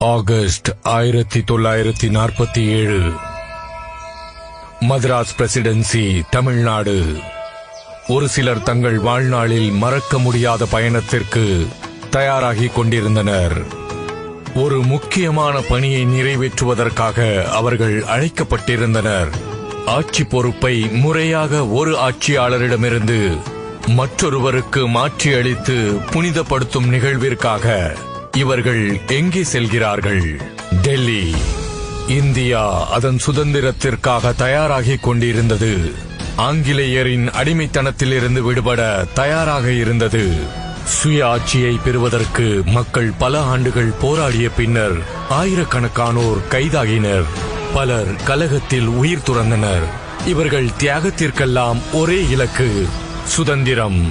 August 1947 மദ്രാஸ் presidency, Tamil Nadu. ஒரு சிலர் தங்கள் வாழ்நாளில் மறக்க முடியாத பயணத்திற்கு தயாராகிக் கொண்டிருந்தனர். ஒரு முக்கியமான பணியை நிறைவேற்றுவதற்காக அவர்கள் அழைக்கப்பட்டிருந்தனர். ஆட்சி பொறுப்பை முறையாக ஒரு ஆட்சியாளரிடமிருந்து மற்றொருவருக்கு மாற்றியளித்து புனிதப்படுத்தும் நிகழ்விற்காக இவர்கள் எங்கே செல்கிறார்கள்? டெல்லி. இந்தியா அதன் சுதந்திரத்திற்காக தயாராகிக் கொண்டிருந்தது. ஆங்கிலேயரின் அடிமைத்தனத்திலிருந்து விடுபட தயாராக இருந்தது. சுய ஆட்சியை பெறுவதற்கு மக்கள் பல ஆண்டுகள் போராடிய பின்னர் ஆயிரக்கணக்கானோர் கைதாகினர். பலர் கலகத்தில் உயிர் துறந்தனர். இவர்கள் தியாகத்திற்கெல்லாம் ஒரே இலக்கு, சுதந்திரம்.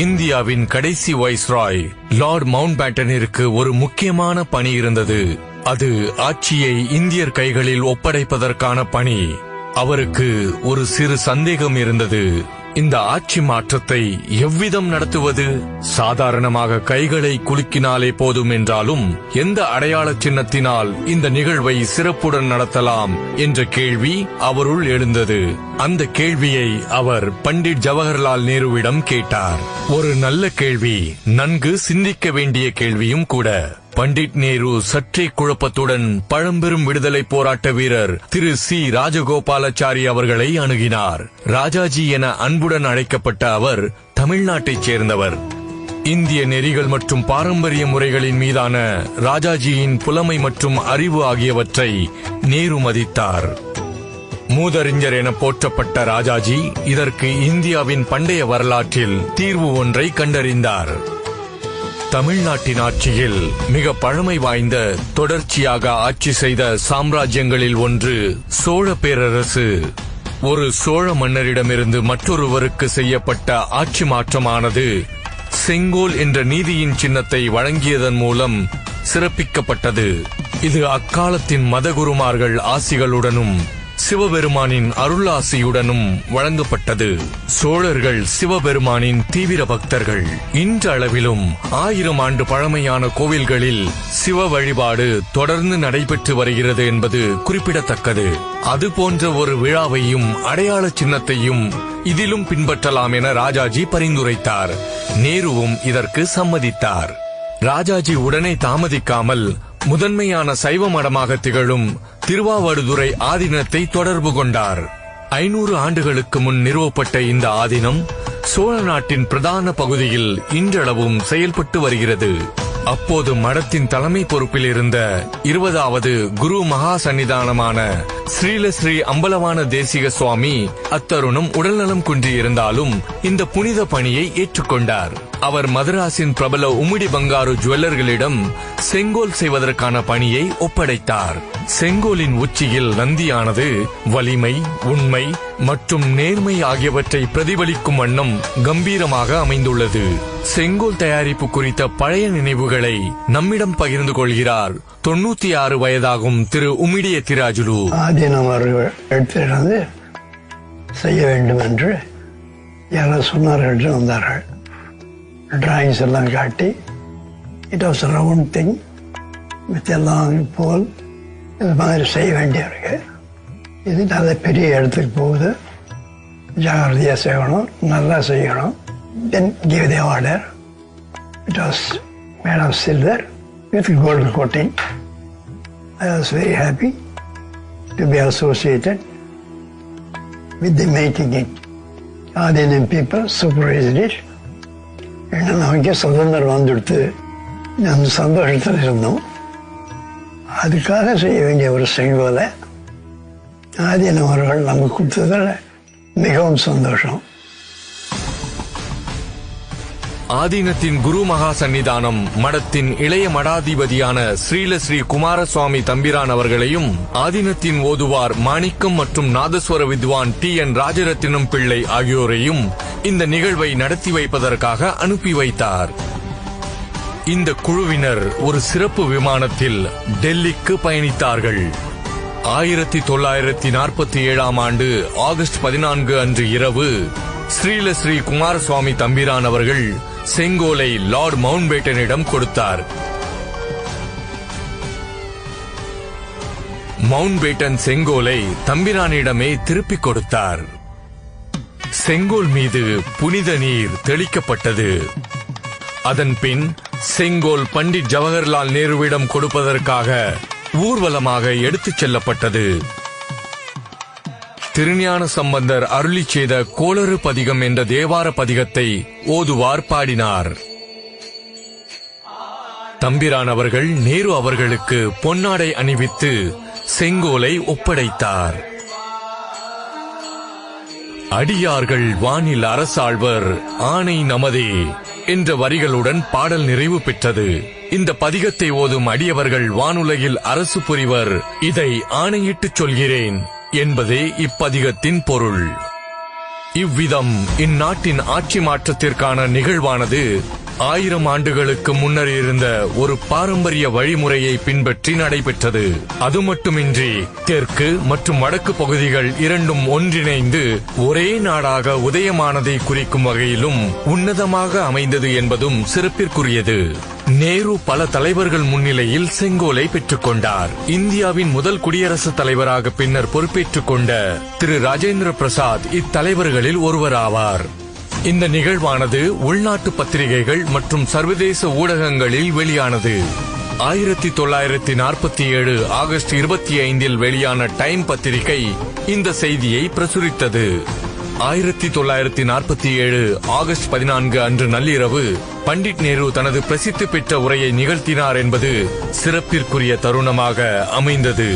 இந்தியாவின் கடைசி வைஸ்ராய் லார்ட் மவுண்ட்பேட்டனிற்கு ஒரு முக்கியமான பணி இருந்தது. அது ஆட்சியை இந்தியர் கைகளில் ஒப்படைப்பதற்கான பணி. அவருக்கு ஒரு சிறு சந்தேகம் இருந்தது. இந்த ஆட்சி மாற்றத்தை எவ்விதம் நடத்துவது? சாதாரணமாக கைகளை குலுக்கினாலே போதும் என்றாலும் எந்த அடையாள சின்னத்தினால் இந்த நிகழ்வை சிறப்புடன் நடத்தலாம் என்ற கேள்வி அவருள் எழுந்தது. அந்த கேள்வியை அவர் பண்டிட் ஜவஹர்லால் நேருவிடம் கேட்டார். ஒரு நல்ல கேள்வி, நன்கு சிந்திக்க வேண்டிய கேள்வியும் கூட. பண்டிட் நேரு சற்றே குழப்பத்துடன் பழம்பெரும் விடுதலை போராட்ட வீரர் திரு சி ராஜகோபாலாச்சாரி அவர்களை அணுகினார். ராஜாஜி என அன்புடன் அழைக்கப்பட்ட அவர் தமிழ்நாட்டைச் சேர்ந்தவர். இந்திய நெறிகள் மற்றும் பாரம்பரிய முறைகளின் மீதான ராஜாஜியின் புலமை மற்றும் அறிவு ஆகியவற்றை நேரு மதித்தார். மூதறிஞர் என போற்றப்பட்ட ராஜாஜி இதற்கு இந்தியாவின் பண்டைய வரலாற்றில் தீர்வு ஒன்றை கண்டறிந்தார். தமிழ்நாட்டின் ஆட்சியில் மிக பழமை வாய்ந்த, தொடர்ச்சியாக ஆட்சி செய்த சாம்ராஜ்யங்களில் ஒன்று சோழ பேரரசு. ஒரு சோழ மன்னரிடமிருந்து மற்றொருவருக்கு செய்யப்பட்ட ஆட்சி மாற்றமானது செங்கோல் என்ற நீதியின் சின்னத்தை வழங்கியதன் மூலம் சிறப்பிக்கப்பட்டது. இது அக்காலத்தின் மதகுருமார்கள் ஆசிகளுடனும் சிவபெருமானின் அருளாசியுடனும் வழங்கப்பட்டது. சோழர்கள் சிவபெருமானின் தீவிர பக்தர்கள். இன்றளவிலும் 1000 ஆண்டு பழமையான கோவில்களில் சிவ வழிபாடு தொடர்ந்து நடைபெற்று வருகிறது என்பது குறிப்பிடத்தக்கது. அதுபோன்ற ஒரு விழாவையும் அடையாள சின்னத்தையும் இதிலும் பின்பற்றலாம் என ராஜாஜி பரிந்துரைத்தார். நேருவும் இதற்கு சம்மதித்தார். ராஜாஜி உடனே தாமதிக்காமல் முதன்மையான சைவ மடமாக திகழும் திருவாவடுதுறை ஆதீனத்தை தொடர்பு கொண்டார். 500 ஆண்டுகளுக்கு முன் நிறுவப்பட்ட இந்த ஆதீனம் சோழ நாட்டின் பிரதான பகுதியில் இன்றளவும் செயல்பட்டு வருகிறது. அப்போது மடத்தின் தலைமை பொறுப்பில் இருந்த 20வது குரு மகா சன்னிதானமான ஸ்ரீலஸ்ரீ அம்பலவான தேசிக சுவாமி அத்தருணம் உடல்நலம் குன்றியிருந்தாலும் இந்த புனித பணியை ஏற்றுக்கொண்டார். அவர் மதராஸின் பிரபல உம்மிடி பங்காரு ஜுவல்லர்களிடம் செங்கோல் செய்வதற்கான பணியை ஒப்படைத்தார். செங்கோலின் உச்சியில் நந்தியானது வலிமை, உண்மை மற்றும் நேர்மை ஆகியவற்றை பிரதிபலிக்கும் வண்ணம் கம்பீரமாக அமைந்துள்ளது. செங்கோல் தயாரிப்பு குறித்த பழைய நினைவுகளை நம்மிடம் பகிர்ந்து கொள்கிறார் 96 வயதாகும் திரு உம்மிடி எத்திராஜுலு. ஆதீனம் அவர்கள் எடுத்து செய்ய வேண்டும் என்று யாராவது சொன்னார்கள் என்று வந்தார்கள். டிராயிங்ஸ் எல்லாம் காட்டி, it was round thing with எல்லாம் போல் இது மாதிரி செய்ய வேண்டியிருக்கு. இது நல்ல பெரிய இடத்துக்கு போகுது, ஜாகிரதையாக செய்யணும், நல்லா செய்யணும். Then give the order. It was made of silver with gold coating. I was very happy to be associated with the making it. Adinam people supervised it. ஏன்னா நமக்கே சுதந்திரம் வந்துடுத்து, அந்த சந்தோஷத்தில் இருந்தோம். அதுக்காக செய்ய வேண்டிய ஒரு செங்கோலை ஆதீனம் அவர்கள் நமக்கு கொடுத்ததில் மிகவும் சந்தோஷம். ஆதீனத்தின் குரு மகா சன்னிதானம் மடத்தின் இளைய மடாதிபதியான ஸ்ரீலஸ்ரீ குமாரசுவாமி தம்பிரான் அவர்களையும், ஆதீனத்தின் ஓதுவார் மாணிக்கம் மற்றும் நாதஸ்வர வித்வான் TN ராஜரத்தினம் பிள்ளை ஆகியோரையும் இந்த நிகழ்வை நடத்தி வைப்பதற்காக அனுப்பி வைத்தார். இந்த குழுவினர் ஒரு சிறப்பு விமானத்தில் டெல்லிக்கு பயணித்தார்கள். 1947 ஆண்டு ஆகஸ்ட் 14 அன்று இரவு ஸ்ரீலஸ்ரீ குமாரசுவாமி தம்பிரான் அவர்கள் செங்கோலை லார்ட் மவுண்ட்பேட்டனிடம் கொடுத்தார். மவுண்ட் பேட்டன் செங்கோலை தம்பிரானிடமே திருப்பிக் கொடுத்தார். செங்கோல் மீது புனித நீர் தெளிக்கப்பட்டது. அதன்பின் செங்கோல் பண்டிட் ஜவஹர்லால் நேருவிடம் கொடுப்பதற்காக ஊர்வலமாக எடுத்துச் செல்லப்பட்டது. திருஞான சம்பந்தர் அருளிச் செய்த கோளறு பதிகம் என்ற தேவார பதிகத்தை ஓதுவார் பாடினார். தம்பிரான் அவர்கள் நேரு அவர்களுக்கு பொன்னாடை அணிவித்து செங்கோலை ஒப்படைத்தார். அடியார்கள் வானில் அரசாழ்வர் ஆணை நமதே என்ற வரிகளுடன் பாடல் நிறைவு பெற்றது. இந்த பதிகத்தை ஓதும் அடியவர்கள் வானுலகில் அரசு புரிவர், இதை ஆணையிட்டுச் சொல்கிறேன் என்பதே இப்பதிகத்தின் பொருள். இவ்விதம் இந்நாட்டின் ஆட்சி மாற்றத்திற்கான நிகழ்வானது 1000 ஆண்டுகளுக்கு முன்னர் இருந்த ஒரு பாரம்பரிய வழிமுறையை பின்பற்றி நடைபெற்றது. அது மட்டுமின்றி தெற்கு மற்றும் வடக்கு பகுதிகள் இரண்டும் ஒன்றிணைந்து ஒரே நாடாக உதயமானதை குறிக்கும் வகையிலும் உன்னதமாக அமைந்தது என்பதும் சிறப்பிற்குரியது. நேரு பல தலைவர்கள் முன்னிலையில் செங்கோலை பெற்றுக் கொண்டார். இந்தியாவின் முதல் குடியரசுத் தலைவராக பின்னர் பொறுப்பேற்றுக் கொண்ட திரு ராஜேந்திர பிரசாத் இத்தலைவர்களில் ஒருவராவார். இந்த நிகழ்வானது உள்நாட்டு பத்திரிகைகள் மற்றும் சர்வதேச ஊடகங்களில் வெளியானது. 1947 ஆகஸ்ட் 25 வெளியான டைம் பத்திரிகை இந்த செய்தியை பிரசுரித்தது. 1947 ஆகஸ்ட் 14 அன்று நள்ளிரவு பண்டிட் நேரு தனது பிரசித்தி பெற்ற உரையை நிகழ்த்தினார் என்பது சிறப்பிற்குரிய தருணமாக அமைந்தது.